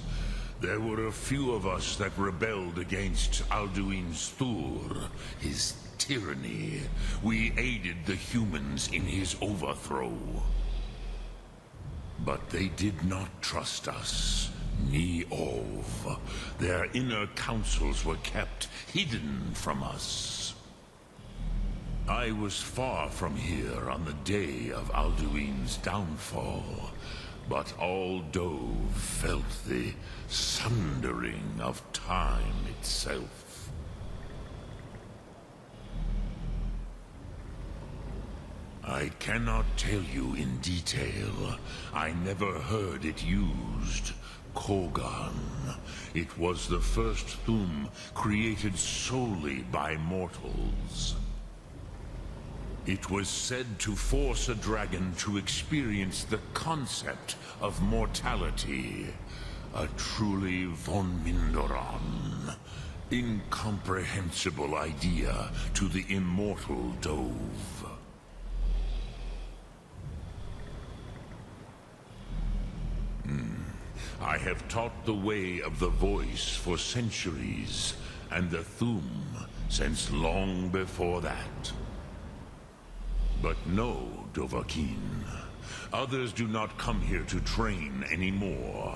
there were a few of us that rebelled against Alduin Stur, his tyranny. We aided the humans in his overthrow. But they did not trust us, ni Ov. Their inner councils were kept hidden from us. I was far from here on the day of Alduin's downfall, but all Dove felt the sundering of time itself. I cannot tell you in detail. I never heard it used. Kogan. It was the first Thum created solely by mortals. It was said to force a dragon to experience the concept of mortality. A truly von Mindoran. Incomprehensible idea to the immortal Dove. I have taught the way of the voice for centuries, and the Thum since long before that. But no, Dovahkiin. Others do not come here to train anymore.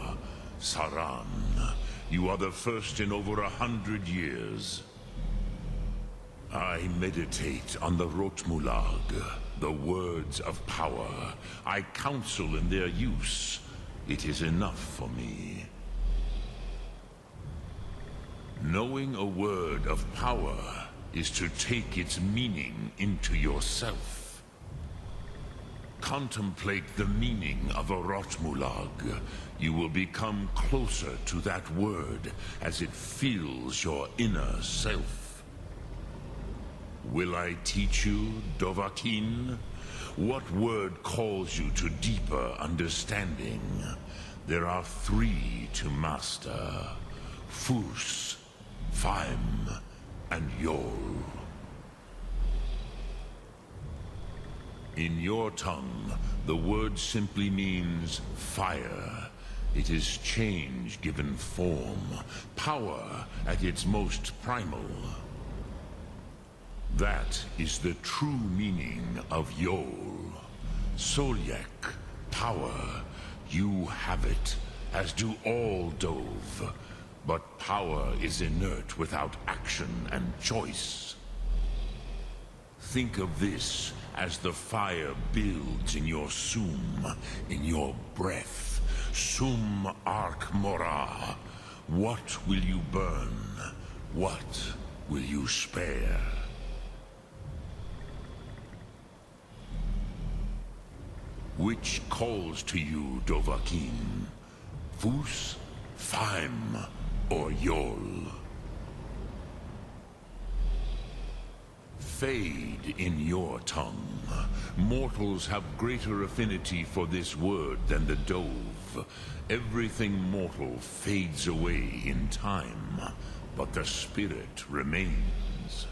Saran, you are the first in over 100 years. I meditate on the Rotmulag, the words of power. I counsel in their use. It is enough for me. Knowing a word of power is to take its meaning into yourself. Contemplate the meaning of a Rotmulag. You will become closer to that word as it fills your inner self. Will I teach you, Dovahkiin? What word calls you to deeper understanding? There are 3 to master. Fus, Faim, and Yol. In your tongue, the word simply means fire. It is change given form, power at its most primal. That is the true meaning of Yol. Solyak, power. You have it, as do all Dove. But power is inert without action and choice. Think of this as the fire builds in your sum, in your breath. Sum Ark Mora. What will you burn? What will you spare? Which calls to you, Dovahkiin? Fus, Faim, or Yol? Fade in your tongue. Mortals have greater affinity for this word than the Dove. Everything mortal fades away in time, but the spirit remains.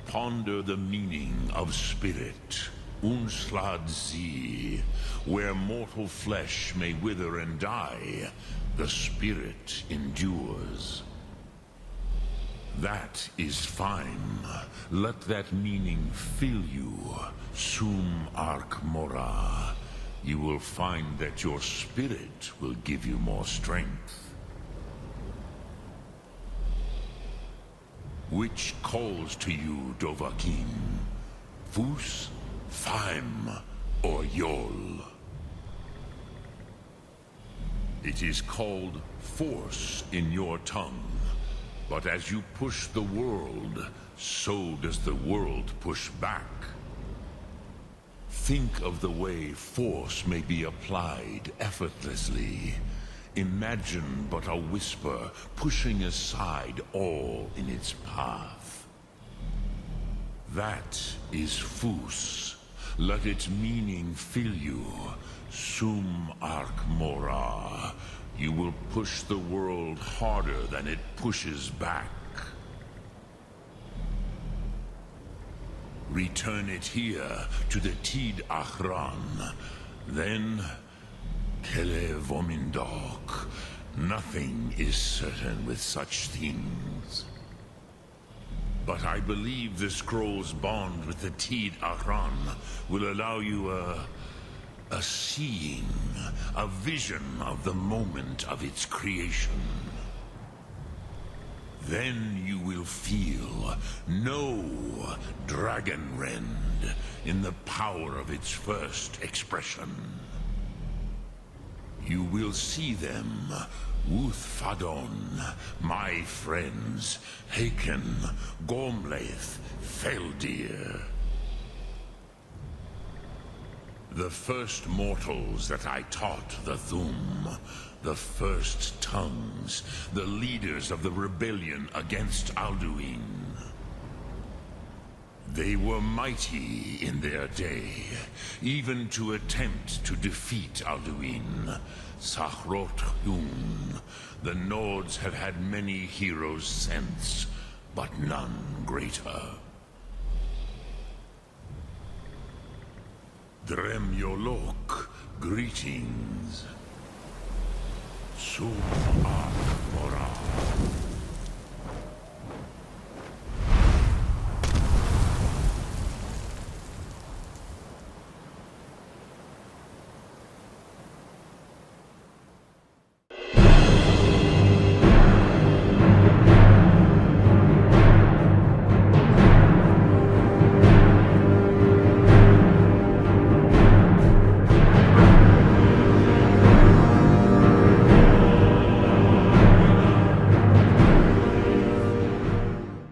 Ponder the meaning of spirit. Unslad Zi, where mortal flesh may wither and die, the spirit endures. That is fine. Let that meaning fill you. Sum Ark Mora. You will find that your spirit will give you more strength. Which calls to you, Dovahkiin? Fus, Faim, or Yol? It is called force in your tongue. But as you push the world, so does the world push back. Think of the way force may be applied effortlessly. Imagine but a whisper pushing aside all in its path. That is Fus. Let its meaning fill you. Sum Ark Mora. You will push the world harder than it pushes back. Return it here to the Tid Achran. Then, Kele Vomindok. Nothing is certain with such things. But I believe the scroll's bond with the Tid Achran will allow you a seeing, a vision of the moment of its creation. Then you will feel, know Dragonrend in the power of its first expression. You will see them, Wuthfadon, my friends, Haken, Gormlaith, Feldir. You will see them, Wuthfadon, my friends, Haken, Gormlaith, Feldir. You will see them, Wuthfadon, my friends, Haken, Gormlaith, Feldir. You will see them, Wuthfadon, my friends, Haken, Gormlaith, Feldir. You will see them, Wuthfadon, my friends, Haken, Gormlaith, Feldir. The first mortals that I taught the Thum, the first tongues, the leaders of the rebellion against Alduin. They were mighty in their day, even to attempt to defeat Alduin. Sahrot Hun. The Nords have had many heroes since, but none greater. Drem Yolok, greetings. Sum Ak Morar.